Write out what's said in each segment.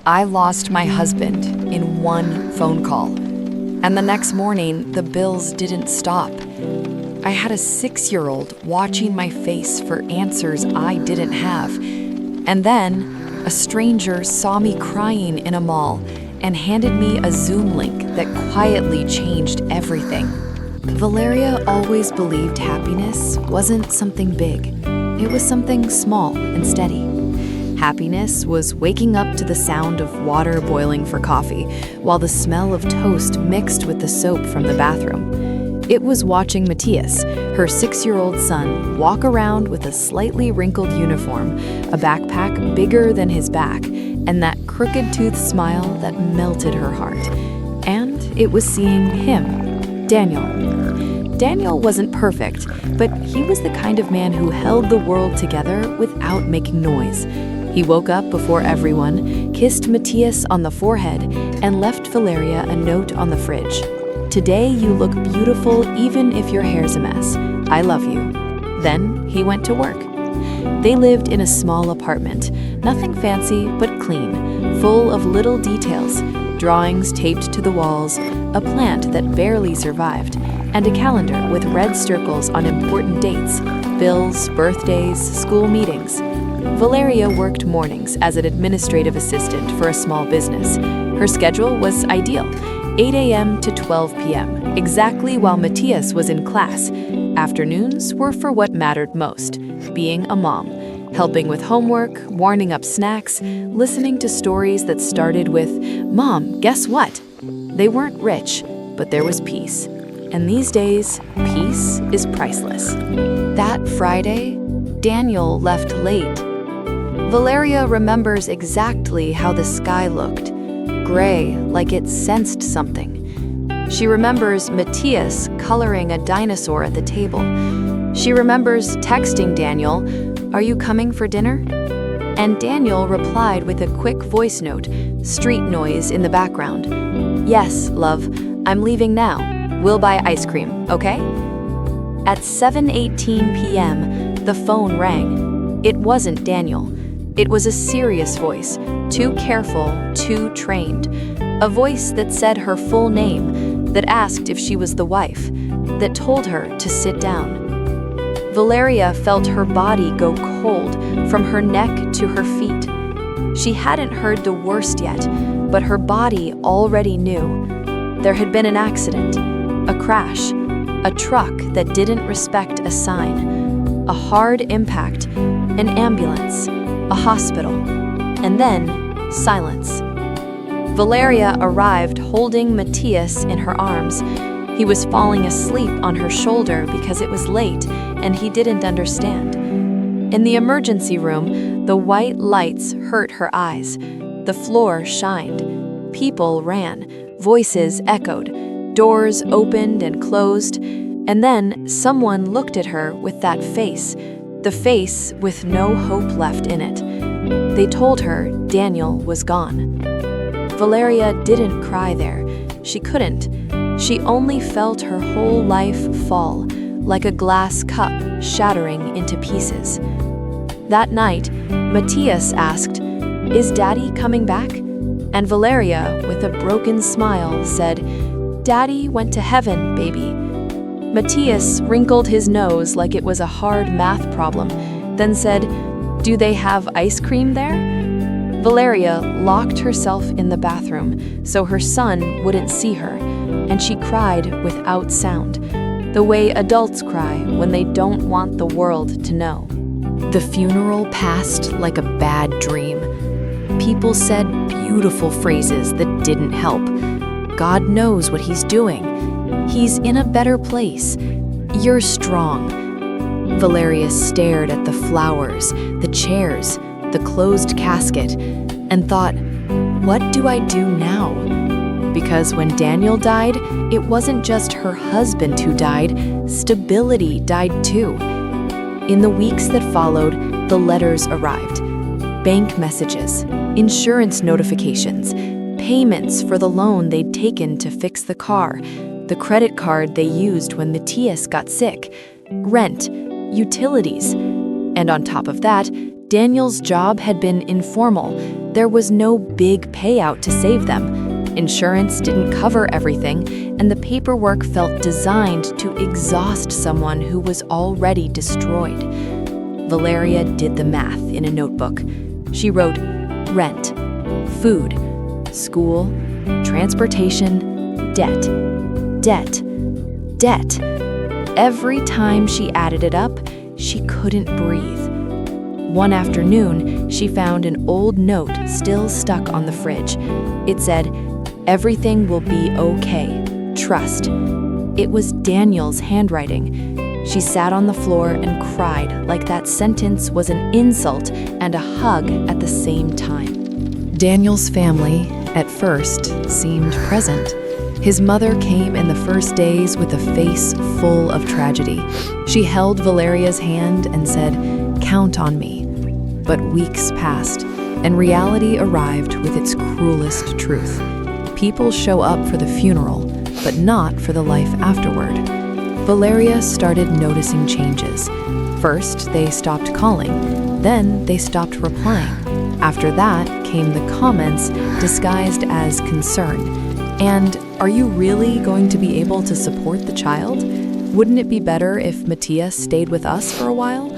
I lost my husband in one phone call. And the next morning, the bills didn't stop. I had a 6-year-old watching my face for answers I didn't have. And then, a stranger saw me crying in a mall and handed me a Zoom link that quietly changed everything. Valeria always believed happiness wasn't something big. It was something small and steady. Happiness was waking up to the sound of water boiling for coffee, while the smell of toast mixed with the soap from the bathroom. It was watching Matthias, her 6-year-old son, walk around with a slightly wrinkled uniform, a backpack bigger than his back, and that crooked-toothed smile that melted her heart. And it was seeing him, Daniel. Daniel wasn't perfect, but he was the kind of man who held the world together without making noise. He woke up before everyone, kissed Matthias on the forehead, and left Valeria a note on the fridge. "Today you look beautiful even if your hair's a mess. I love you." Then he went to work. They lived in a small apartment, nothing fancy but clean, full of little details, drawings taped to the walls, a plant that barely survived, and a calendar with red circles on important dates, bills, birthdays, school meetings. Valeria worked mornings as an administrative assistant for a small business. Her schedule was ideal, 8 a.m. to 12 p.m., exactly while Matthias was in class. Afternoons were for what mattered most, being a mom, helping with homework, warming up snacks, listening to stories that started with, "Mom, guess what?" They weren't rich, but there was peace. And these days, peace is priceless. That Friday, Daniel left late. Valeria remembers exactly how the sky looked, gray, like it sensed something. She remembers Matthias coloring a dinosaur at the table. She remembers texting Daniel, "Are you coming for dinner?" And Daniel replied with a quick voice note, street noise in the background. "Yes, love, I'm leaving now. We'll buy ice cream, okay?" At 7:18 p.m., the phone rang. It wasn't Daniel. It was a serious voice, too careful, too trained. A voice that said her full name, that asked if she was the wife, that told her to sit down. Valeria felt her body go cold from her neck to her feet. She hadn't heard the worst yet, but her body already knew. There had been an accident, a crash, a truck that didn't respect a sign, a hard impact, an ambulance, a hospital, and then silence. Valeria arrived holding Matthias in her arms. He was falling asleep on her shoulder because it was late and he didn't understand. In the emergency room, the white lights hurt her eyes. The floor shined. People ran. Voices echoed. Doors opened and closed. And then someone looked at her with that face, the face with no hope left in it. They told her Daniel was gone. Valeria didn't cry there. She couldn't. She only felt her whole life fall, like a glass cup shattering into pieces. That night, Matthias asked, "Is Daddy coming back?" And Valeria, with a broken smile, said, "Daddy went to heaven, baby." Matthias wrinkled his nose like it was a hard math problem, then said, "Do they have ice cream there?" Valeria locked herself in the bathroom so her son wouldn't see her, and she cried without sound, the way adults cry when they don't want the world to know. The funeral passed like a bad dream. People said beautiful phrases that didn't help. God knows what he's doing. He's in a better place. You're strong. Valeria stared at the flowers, the chairs, the closed casket, and thought, what do I do now? Because when Daniel died, it wasn't just her husband who died, stability died too. In the weeks that followed, the letters arrived. Bank messages, insurance notifications, payments for the loan they'd taken to fix the car, the credit card they used when Matthias got sick, rent, utilities, and on top of that, Daniel's job had been informal. There was no big payout to save them. Insurance didn't cover everything, and the paperwork felt designed to exhaust someone who was already destroyed. Valeria did the math in a notebook. She wrote rent, food, school, transportation, debt, debt, debt. Every time she added it up, she couldn't breathe. One afternoon, she found an old note still stuck on the fridge. It said, "Everything will be okay. Trust." It was Daniel's handwriting. She sat on the floor and cried like that sentence was an insult and a hug at the same time. Daniel's family, at first, seemed present. His mother came in the first days with a face full of tragedy. She held Valeria's hand and said, "Count on me." But weeks passed, and reality arrived with its cruelest truth. People show up for the funeral, but not for the life afterward. Valeria started noticing changes. First, they stopped calling. Then they stopped replying. After that came the comments disguised as concern. And are you really going to be able to support the child? Wouldn't it be better if Matthias stayed with us for a while?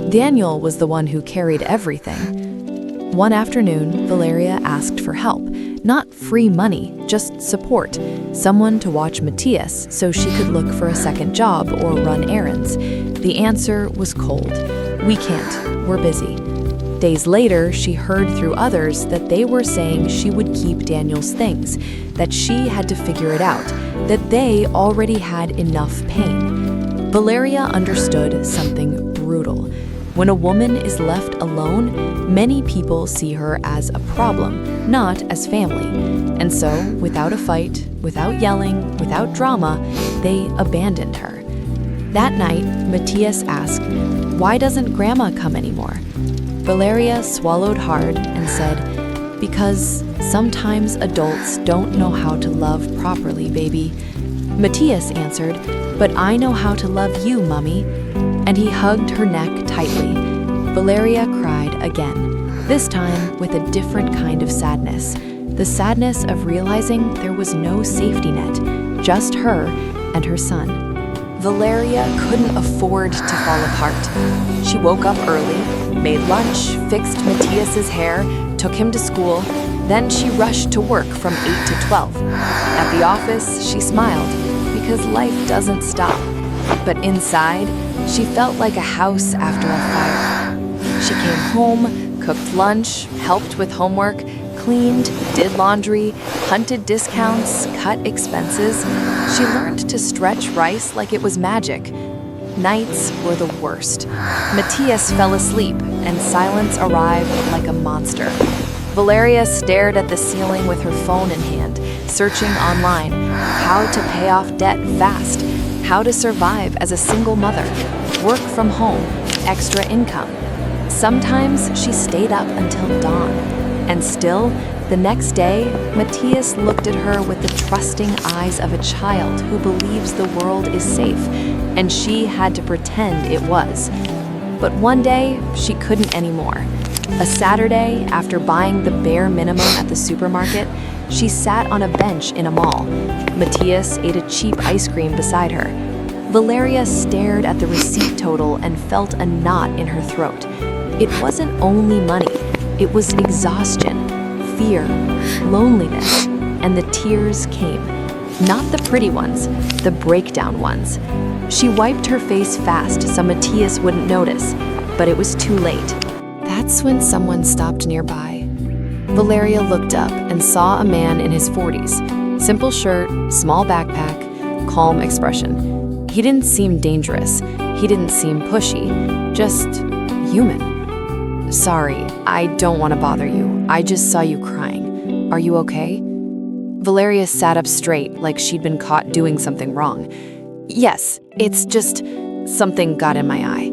Daniel was the one who carried everything. One afternoon, Valeria asked for help. Not free money, just support. Someone to watch Matthias so she could look for a second job or run errands. The answer was cold. "We can't. We're busy." Days later, she heard through others that they were saying she would keep Daniel's things, that she had to figure it out, that they already had enough pain. Valeria understood something brutal. When a woman is left alone, many people see her as a problem, not as family. And so, without a fight, without yelling, without drama, they abandoned her. That night, Matthias asked, "Why doesn't Grandma come anymore?" Valeria swallowed hard and said, "Because sometimes adults don't know how to love properly, baby." Matthias answered, "But I know how to love you, Mummy." And he hugged her neck tightly. Valeria cried again, this time with a different kind of sadness. The sadness of realizing there was no safety net, just her and her son. Valeria couldn't afford to fall apart. She woke up early, made lunch, fixed Matthias's hair, took him to school, then she rushed to work from 8 to 12. At the office, she smiled, because life doesn't stop. But inside, she felt like a house after a fire. She came home, cooked lunch, helped with homework, cleaned, did laundry, hunted discounts, cut expenses. She learned to stretch rice like it was magic. Nights were the worst. Matthias fell asleep, and silence arrived like a monster. Valeria stared at the ceiling with her phone in hand, searching online how to pay off debt fast, how to survive as a single mother, work from home, extra income. Sometimes she stayed up until dawn. And still, the next day, Matthias looked at her with the trusting eyes of a child who believes the world is safe, and she had to pretend it was. But one day, she couldn't anymore. A Saturday, after buying the bare minimum at the supermarket, she sat on a bench in a mall. Matthias ate a cheap ice cream beside her. Valeria stared at the receipt total and felt a knot in her throat. It wasn't only money. It was exhaustion, fear, loneliness, and the tears came. Not the pretty ones, the breakdown ones. She wiped her face fast so Matthias wouldn't notice, but it was too late. That's when someone stopped nearby. Valeria looked up and saw a man in his 40s. Simple shirt, small backpack, calm expression. He didn't seem dangerous. He didn't seem pushy, just human. "Sorry, I don't want to bother you. I just saw you crying. Are you okay?" Valeria sat up straight like she'd been caught doing something wrong. "Yes, it's just something got in my eye."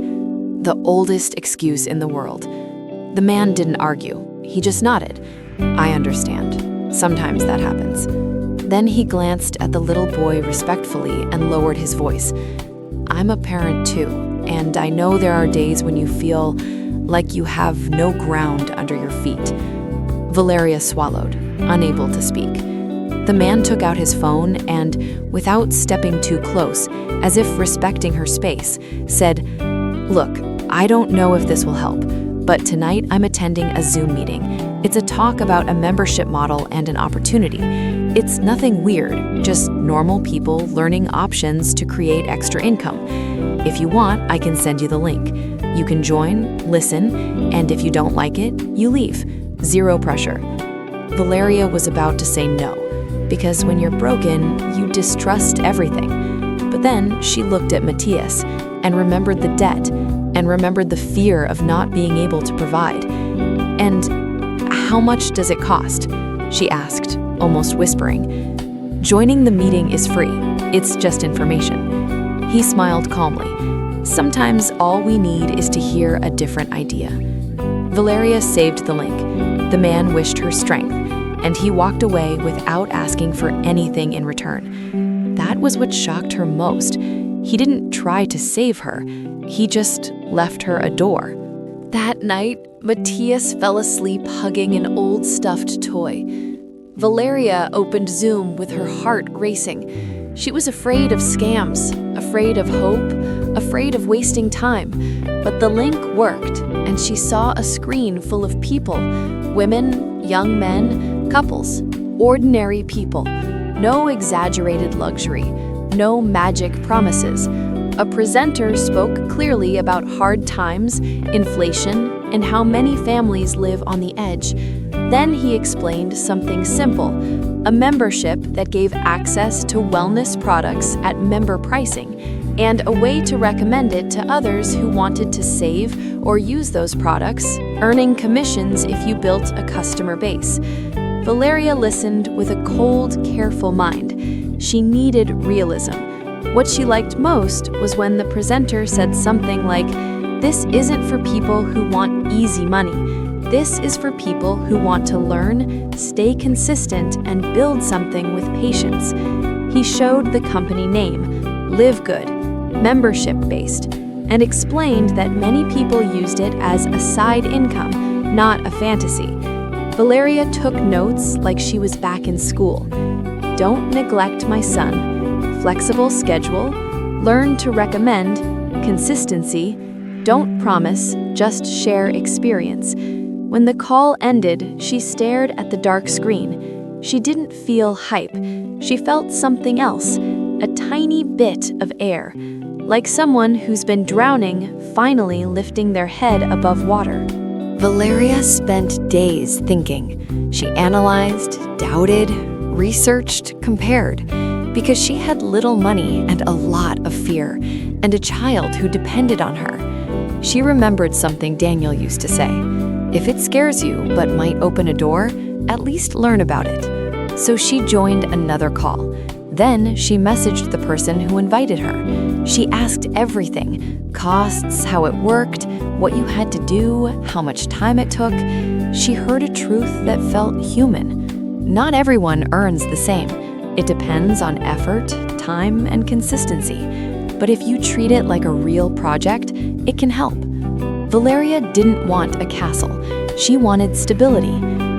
The oldest excuse in the world. The man didn't argue. He just nodded. "I understand. Sometimes that happens." Then he glanced at the little boy respectfully and lowered his voice. "I'm a parent too, and I know there are days when you feel like you have no ground under your feet. Valeria swallowed, unable to speak. The man took out his phone and, without stepping too close, as if respecting her space, said, "Look, I don't know if this will help, but tonight I'm attending a Zoom meeting. It's a talk about a membership model and an opportunity. It's nothing weird, just normal people learning options to create extra income. If you want, I can send you the link. You can join, listen, and if you don't like it, you leave. Zero pressure." Valeria was about to say no, because when you're broken, you distrust everything. But then she looked at Matthias and remembered the debt and remembered the fear of not being able to provide. "And how much does it cost?" she asked, almost whispering. "Joining the meeting is free. It's just information." He smiled calmly. Sometimes all we need is to hear a different idea. Valeria saved the link. The man wished her strength, and he walked away without asking for anything in return. That was what shocked her most. He didn't try to save her. He just left her a door. That night, Matthias fell asleep hugging an old stuffed toy. Valeria opened Zoom with her heart racing. She was afraid of scams, afraid of hope, afraid of wasting time. But the link worked, and she saw a screen full of people, women, young men, couples, ordinary people. No exaggerated luxury, no magic promises. A presenter spoke clearly about hard times, inflation, and how many families live on the edge. Then he explained something simple, a membership that gave access to wellness products at member pricing, and a way to recommend it to others who wanted to save or use those products, earning commissions if you built a customer base. Valeria listened with a cold, careful mind. She needed realism. What she liked most was when the presenter said something like, "This isn't for people who want easy money. This is for people who want to learn, stay consistent, and build something with patience." He showed the company name, Live Good, membership-based, and explained that many people used it as a side income, not a fantasy. Valeria took notes like she was back in school. "Don't neglect my son. Flexible schedule. Learn to recommend. Consistency. Don't promise, just share experience." When the call ended, she stared at the dark screen. She didn't feel hype. She felt something else, a tiny bit of air, like someone who's been drowning finally lifting their head above water. Valeria spent days thinking. She analyzed, doubted, researched, compared, because she had little money and a lot of fear, and a child who depended on her. She remembered something Daniel used to say, "If it scares you but might open a door, at least learn about it." So she joined another call. Then she messaged the person who invited her. She asked everything, costs, how it worked, what you had to do, how much time it took. She heard a truth that felt human. Not everyone earns the same. It depends on effort, time, and consistency. But if you treat it like a real project, it can help. Valeria didn't want a castle. She wanted stability.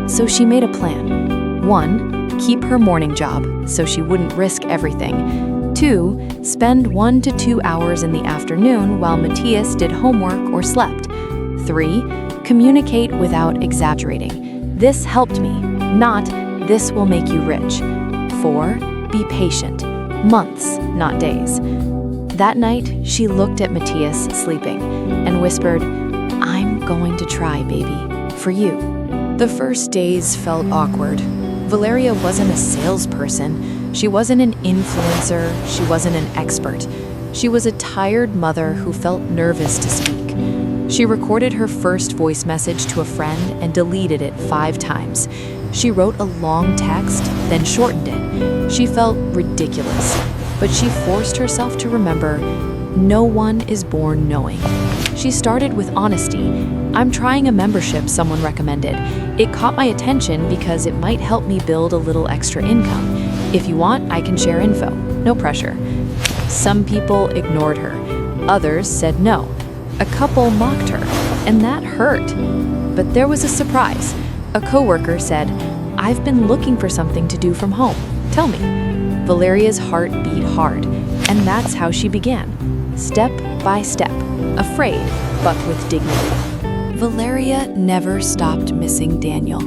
So she made a plan. 1, keep her morning job so she wouldn't risk everything. 2, spend 1 to 2 hours in the afternoon while Matthias did homework or slept. 3, communicate without exaggerating. "This helped me," not "this will make you rich." 4, be patient. Months, not days. That night, she looked at Matthias sleeping and whispered, "I'm going to try, baby, for you." The first days felt awkward. Valeria wasn't a salesperson. She wasn't an influencer. She wasn't an expert. She was a tired mother who felt nervous to speak. She recorded her first voice message to a friend and deleted it 5 times. She wrote a long text, then shortened it. She felt ridiculous, but she forced herself to remember, no one is born knowing. She started with honesty. "I'm trying a membership someone recommended. It caught my attention because it might help me build a little extra income. If you want, I can share info. No pressure." Some people ignored her. Others said no. A couple mocked her, and that hurt. But there was a surprise. A coworker said, "I've been looking for something to do from home. Tell me." Valeria's heart beat hard, and that's how she began. Step by step, afraid, but with dignity. Valeria never stopped missing Daniel.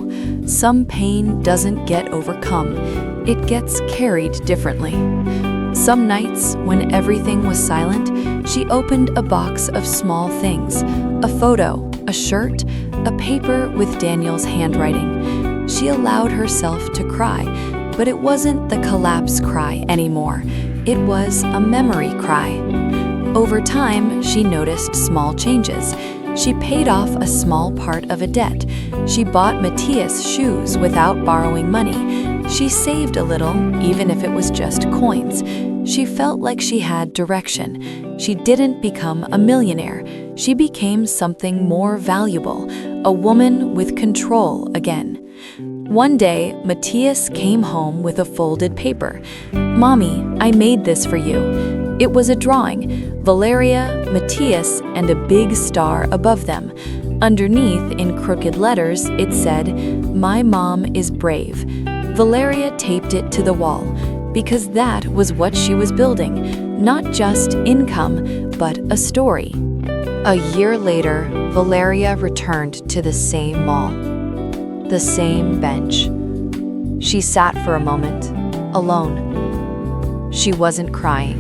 Some pain doesn't get overcome. It gets carried differently. Some nights, when everything was silent, she opened a box of small things, a photo, a shirt, a paper with Daniel's handwriting. She allowed herself to cry, but it wasn't the collapse cry anymore. It was a memory cry. Over time, she noticed small changes. She paid off a small part of a debt. She bought Matthias shoes without borrowing money. She saved a little, even if it was just coins. She felt like she had direction. She didn't become a millionaire. She became something more valuable, a woman with control again. One day, Matthias came home with a folded paper. "Mommy, I made this for you." It was a drawing, Valeria, Matthias, and a big star above them. Underneath, in crooked letters, it said, "My mom is brave." Valeria taped it to the wall, because that was what she was building, not just income, but a story. A year later, Valeria returned to the same mall, the same bench. She sat for a moment, alone. She wasn't crying.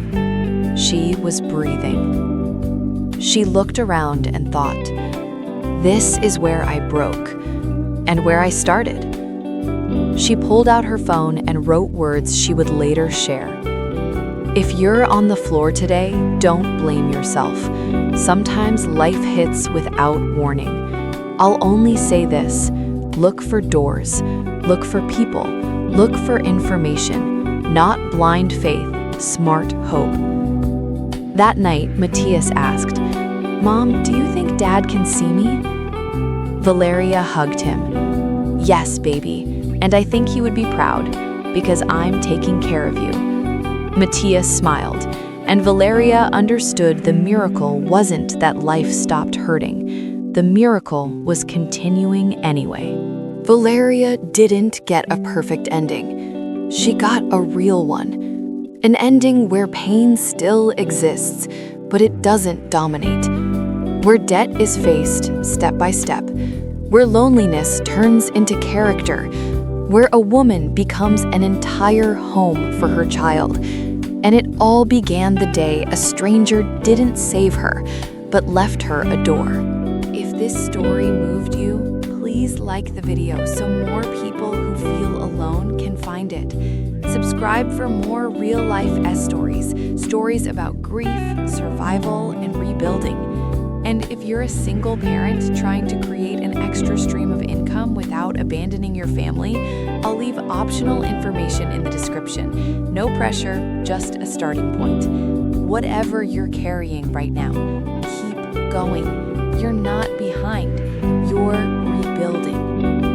She was breathing. She looked around and thought, "This is where I broke, and where I started." She pulled out her phone and wrote words she would later share. "If you're on the floor today, don't blame yourself. Sometimes life hits without warning. I'll only say this: look for doors, look for people, look for information, not blind faith, smart hope." That night, Matthias asked, "Mom, do you think Dad can see me?" Valeria hugged him. "Yes, baby, and I think he would be proud, because I'm taking care of you." Matthias smiled, and Valeria understood the miracle wasn't that life stopped hurting. The miracle was continuing anyway. Valeria didn't get a perfect ending. She got a real one. An ending where pain still exists, but it doesn't dominate. Where debt is faced step by step. Where loneliness turns into character. Where a woman becomes an entire home for her child. And it all began the day a stranger didn't save her, but left her a door. If this story moved you, please like the video so more people who feel alone can find it. Subscribe for more real-life stories, stories about grief, survival, and rebuilding. And if you're a single parent trying to create an extra stream of income without abandoning your family, I'll leave optional information in the description. No pressure, just a starting point. Whatever you're carrying right now, keep going. You're not behind. You're rebuilding.